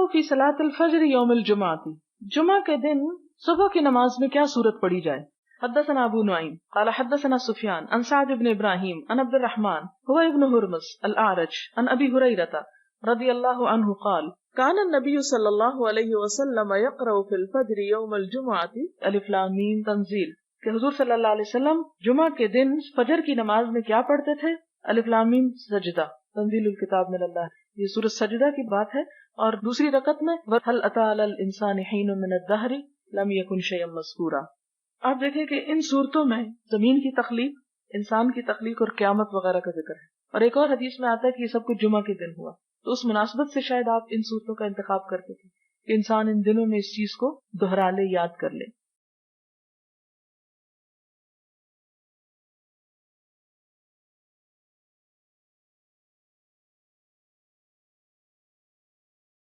फी सलातिल फज्र यौमिल जुमाती, जुमा के दिन सुबह की नमाज में क्या सूरत पढ़ी जाए। हद्दसना अबू नुआइम क़ाल हद्दसना सुफयान अन सअद इब्न इब्राहीम अन अब्दुर्रहमान हुवा इब्न हुर्मुस अल अअरज अन अबी हुरैरह रदियल्लाहु अन्हु क़ाल कान नबी सल्लल्लाहु अलैहि वसल्लम यक़रउ फिल फज्र यौमिल जुमुअती अलिफ लाम मीम तंजील, कि हुजूर सल्लल्लाहु अलैहि वसल्लम जुमा के दिन फजर की नमाज में क्या पढ़ते थे। अलिफ लाम मीम सजदा तंजीलुल किताब मिनल्लाह, ये सूरत सजदा की बात है। और दूसरी रकत में हल अता अलल इंसानिहीनुम मिनद दहरी लम यकुन शयअन मज़कूरा। आप देखें कि इन सूरतों में जमीन की तख्लीक, इंसान की तख्लीक और क़यामत वगैरह का जिक्र है। और एक और हदीस में आता है कि ये सब कुछ जुमा के दिन हुआ। तो उस मुनासबत से शायद आप इन सूरतों का इंतखाब करते थे कि इंसान इन दिनों में इस चीज को दोहरा ले, याद कर ले।